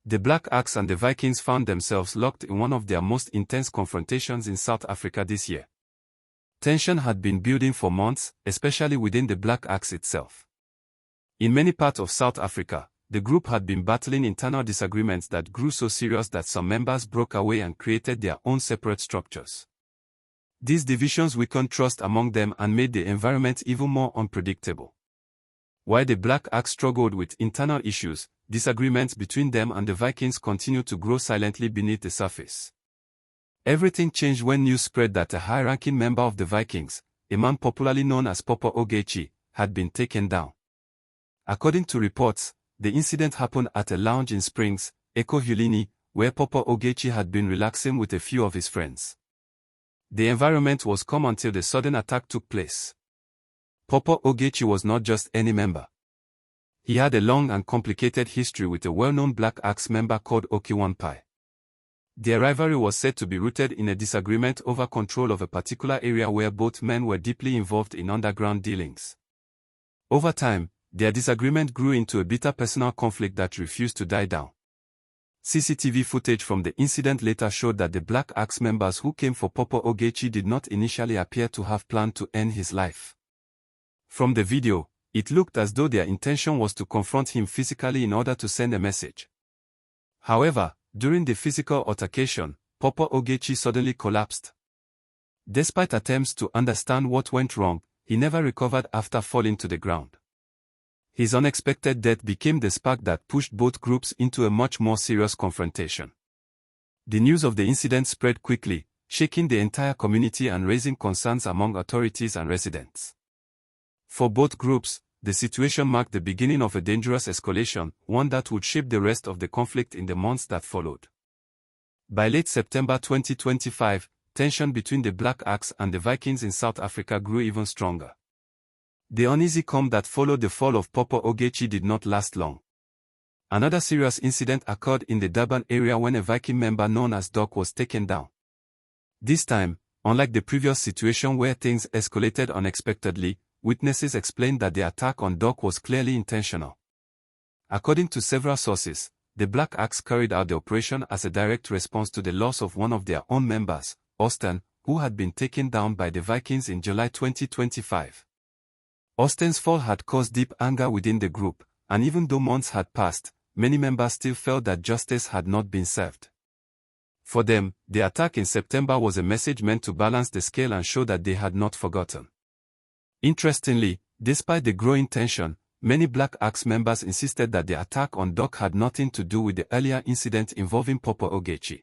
The Black Axe and the Vikings found themselves locked in one of their most intense confrontations in South Africa this year. Tension had been building for months, especially within the Black Axe itself. In many parts of South Africa, the group had been battling internal disagreements that grew so serious that some members broke away and created their own separate structures. These divisions weakened trust among them and made the environment even more unpredictable. While the Black Axe struggled with internal issues, disagreements between them and the Vikings continued to grow silently beneath the surface. Everything changed when news spread that a high-ranking member of the Vikings, a man popularly known as Papa Ogechi, had been taken down. According to reports, the incident happened at a lounge in Springs, Ekurhuleni, where Papa Ogechi had been relaxing with a few of his friends. The environment was calm until the sudden attack took place. Papa Ogechi was not just any member. He had a long and complicated history with a well-known Black Axe member called Ogechi. Their rivalry was said to be rooted in a disagreement over control of a particular area where both men were deeply involved in underground dealings. Over time, their disagreement grew into a bitter personal conflict that refused to die down. CCTV footage from the incident later showed that the Black Axe members who came for Papa Ogechi did not initially appear to have planned to end his life. From the video, it looked as though their intention was to confront him physically in order to send a message. However, during the physical altercation, Papa Ogechi suddenly collapsed. Despite attempts to understand what went wrong, he never recovered after falling to the ground. His unexpected death became the spark that pushed both groups into a much more serious confrontation. The news of the incident spread quickly, shaking the entire community and raising concerns among authorities and residents. For both groups, the situation marked the beginning of a dangerous escalation, one that would shape the rest of the conflict in the months that followed. By late September 2025, tension between the Black Axe and the Vikings in South Africa grew even stronger. The uneasy calm that followed the fall of Papa Ogechi did not last long. Another serious incident occurred in the Durban area when a Viking member known as Doc was taken down. This time, unlike the previous situation where things escalated unexpectedly, witnesses explained that the attack on Doc was clearly intentional. According to several sources, the Black Axe carried out the operation as a direct response to the loss of one of their own members, Austin, who had been taken down by the Vikings in July 2025. Austin's fall had caused deep anger within the group, and even though months had passed, many members still felt that justice had not been served. For them, the attack in September was a message meant to balance the scale and show that they had not forgotten. Interestingly, despite the growing tension, many Black Axe members insisted that the attack on Doc had nothing to do with the earlier incident involving Papa Ogechi.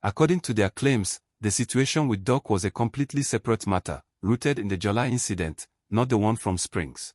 According to their claims, the situation with Doc was a completely separate matter, rooted in the July incident, not the one from Springs.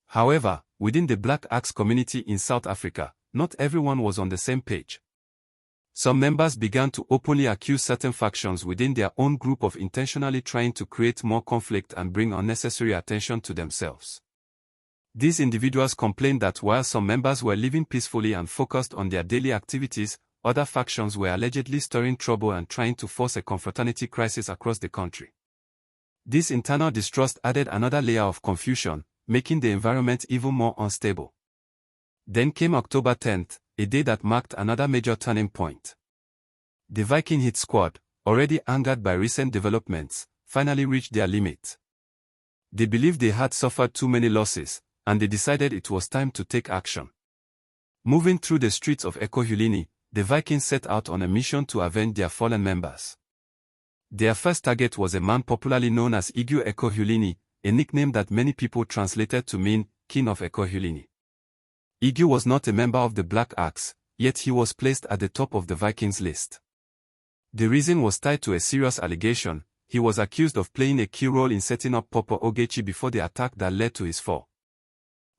However, within the Black Axe community in South Africa, not everyone was on the same page. Some members began to openly accuse certain factions within their own group of intentionally trying to create more conflict and bring unnecessary attention to themselves. These individuals complained that while some members were living peacefully and focused on their daily activities, other factions were allegedly stirring trouble and trying to force a confraternity crisis across the country. This internal distrust added another layer of confusion, making the environment even more unstable. Then came October 10th, a day that marked another major turning point. The Viking hit squad, already angered by recent developments, finally reached their limit. They believed they had suffered too many losses, and they decided it was time to take action. Moving through the streets of Ekurhuleni, the Vikings set out on a mission to avenge their fallen members. Their first target was a man popularly known as Eiye Ekurhuleni, a nickname that many people translated to mean King of Ekurhuleni. Eiye was not a member of the Black Axe, yet he was placed at the top of the Vikings list. The reason was tied to a serious allegation. He was accused of playing a key role in setting up Papa Ogechi before the attack that led to his fall.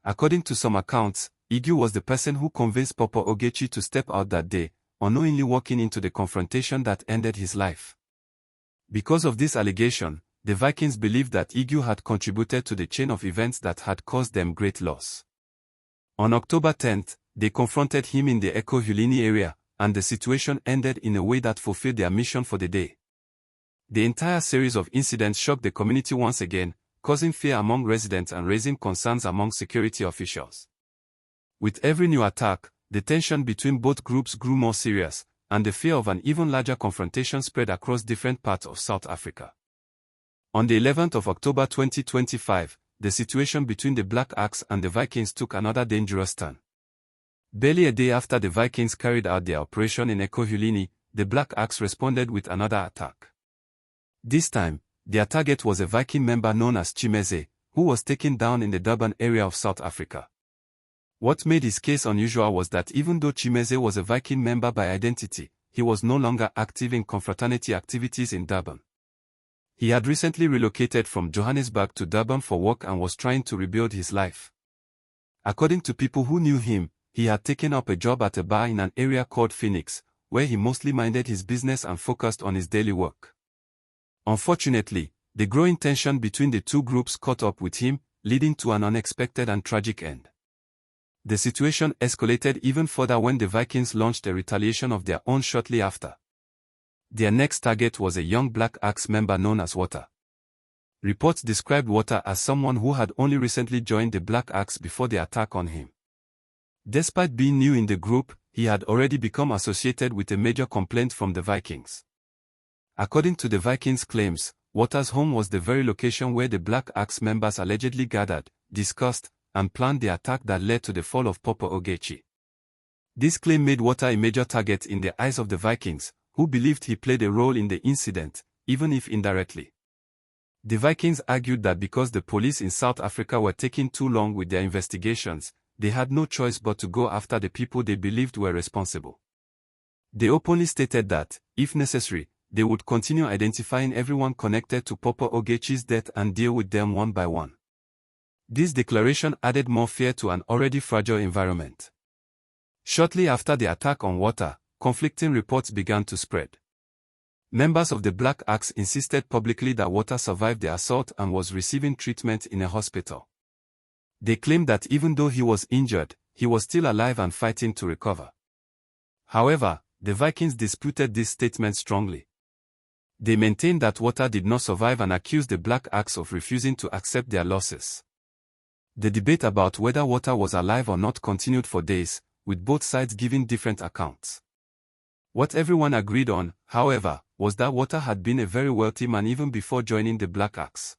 According to some accounts, Eiye was the person who convinced Papa Ogechi to step out that day, unknowingly walking into the confrontation that ended his life. Because of this allegation, the Vikings believed that Eiye had contributed to the chain of events that had caused them great loss. On October 10th, they confronted him in the Ekurhuleni area, and the situation ended in a way that fulfilled their mission for the day. The entire series of incidents shocked the community once again, causing fear among residents and raising concerns among security officials. With every new attack, the tension between both groups grew more serious, and the fear of an even larger confrontation spread across different parts of South Africa. On the 11th of October 2025, the situation between the Black Axe and the Vikings took another dangerous turn. Barely a day after the Vikings carried out their operation in Ekurhuleni, the Black Axe responded with another attack. This time, their target was a Viking member known as Chimeze, who was taken down in the Durban area of South Africa. What made his case unusual was that even though Chimeze was a Viking member by identity, he was no longer active in confraternity activities in Durban. He had recently relocated from Johannesburg to Durban for work and was trying to rebuild his life. According to people who knew him, he had taken up a job at a bar in an area called Phoenix, where he mostly minded his business and focused on his daily work. Unfortunately, the growing tension between the two groups caught up with him, leading to an unexpected and tragic end. The situation escalated even further when the Vikings launched a retaliation of their own shortly after. Their next target was a young Black Axe member known as Water. Reports described Water as someone who had only recently joined the Black Axe before the attack on him. Despite being new in the group, he had already become associated with a major complaint from the Vikings. According to the Vikings' claims, Water's home was the very location where the Black Axe members allegedly gathered, discussed, and planned the attack that led to the fall of Papa Ogechi. This claim made Water a major target in the eyes of the Vikings, who believed he played a role in the incident, even if indirectly. The Vikings argued that because the police in South Africa were taking too long with their investigations, they had no choice but to go after the people they believed were responsible. They openly stated that, if necessary, they would continue identifying everyone connected to Papa Ogechi's death and deal with them one by one. This declaration added more fear to an already fragile environment. Shortly after the attack on Water, conflicting reports began to spread. Members of the Black Axe insisted publicly that Water survived the assault and was receiving treatment in a hospital. They claimed that even though he was injured, he was still alive and fighting to recover. However, the Vikings disputed this statement strongly. They maintained that Water did not survive and accused the Black Axe of refusing to accept their losses. The debate about whether Water was alive or not continued for days, with both sides giving different accounts. What everyone agreed on, however, was that Water had been a very wealthy man even before joining the Black Axe.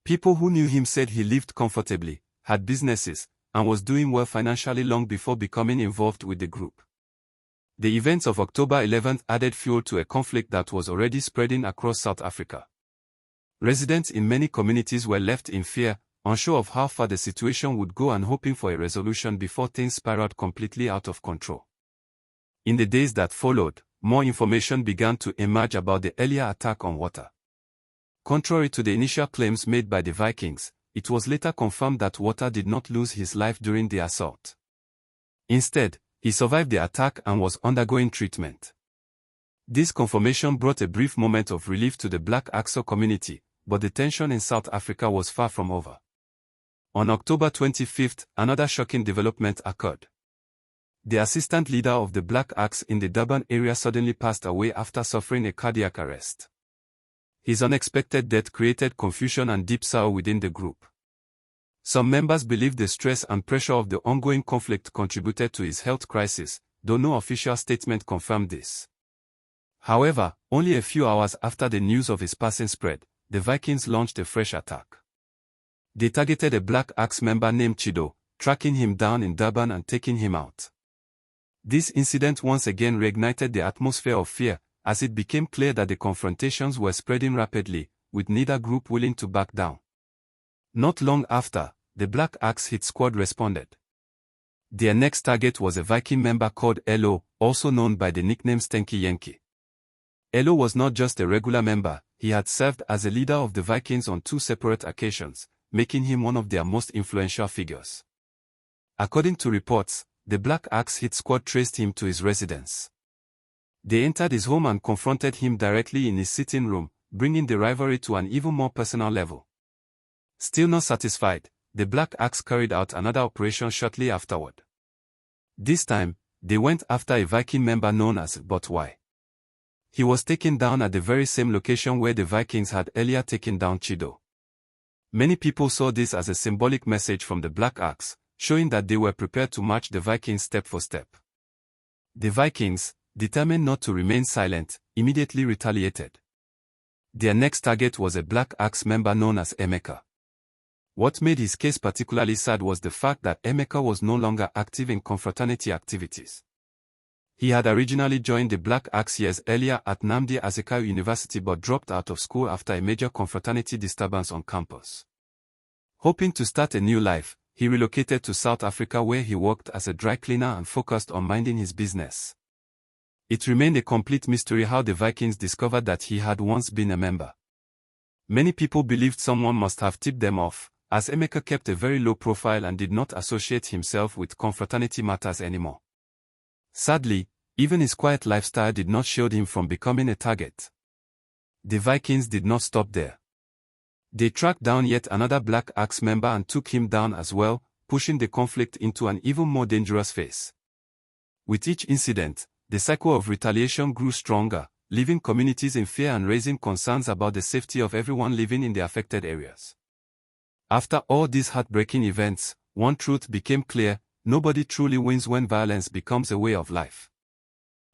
People who knew him said he lived comfortably, had businesses, and was doing well financially long before becoming involved with the group. The events of October 11 added fuel to a conflict that was already spreading across South Africa. Residents in many communities were left in fear, unsure of how far the situation would go and hoping for a resolution before things spiraled completely out of control. In the days that followed, more information began to emerge about the earlier attack on Water. Contrary to the initial claims made by the Vikings, it was later confirmed that Water did not lose his life during the assault. Instead, he survived the attack and was undergoing treatment. This confirmation brought a brief moment of relief to the Black Axe community, but the tension in South Africa was far from over. On October 25, another shocking development occurred. The assistant leader of the Black Axe in the Durban area suddenly passed away after suffering a cardiac arrest. His unexpected death created confusion and deep sorrow within the group. Some members believed the stress and pressure of the ongoing conflict contributed to his health crisis, though no official statement confirmed this. However, only a few hours after the news of his passing spread, the Vikings launched a fresh attack. They targeted a Black Axe member named Chido, tracking him down in Durban and taking him out. This incident once again reignited the atmosphere of fear, as it became clear that the confrontations were spreading rapidly, with neither group willing to back down. Not long after, the Black Axe hit squad responded. Their next target was a Viking member called Eiye, also known by the nickname Stanky Yankee. Eiye was not just a regular member, he had served as a leader of the Vikings on 2 separate occasions, making him one of their most influential figures. According to reports, the Black Axe hit squad traced him to his residence. They entered his home and confronted him directly in his sitting room, bringing the rivalry to an even more personal level. Still not satisfied, the Black Axe carried out another operation shortly afterward. This time, they went after a Viking member known as Eiye. He was taken down at the very same location where the Vikings had earlier taken down Chido. Many people saw this as a symbolic message from the Black Axe, showing that they were prepared to match the Vikings step for step. The Vikings, determined not to remain silent, immediately retaliated. Their next target was a Black Axe member known as Emeka. What made his case particularly sad was the fact that Emeka was no longer active in confraternity activities. He had originally joined the Black Axe years earlier at Nnamdi Azikiwe University but dropped out of school after a major confraternity disturbance on campus. Hoping to start a new life, he relocated to South Africa where he worked as a dry cleaner and focused on minding his business. It remained a complete mystery how the Vikings discovered that he had once been a member. Many people believed someone must have tipped them off, as Emeka kept a very low profile and did not associate himself with confraternity matters anymore. Sadly, even his quiet lifestyle did not shield him from becoming a target. The Vikings did not stop there. They tracked down yet another Black Axe member and took him down as well, pushing the conflict into an even more dangerous phase. With each incident, the cycle of retaliation grew stronger, leaving communities in fear and raising concerns about the safety of everyone living in the affected areas. After all these heartbreaking events, one truth became clear: nobody truly wins when violence becomes a way of life.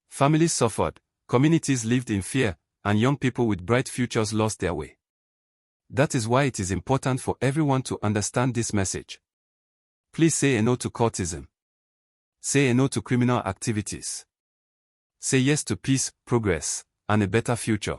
Families suffered, communities lived in fear, and young people with bright futures lost their way. That is why it is important for everyone to understand this message. Please say a no to cultism. Say a no to criminal activities. Say yes to peace, progress, and a better future.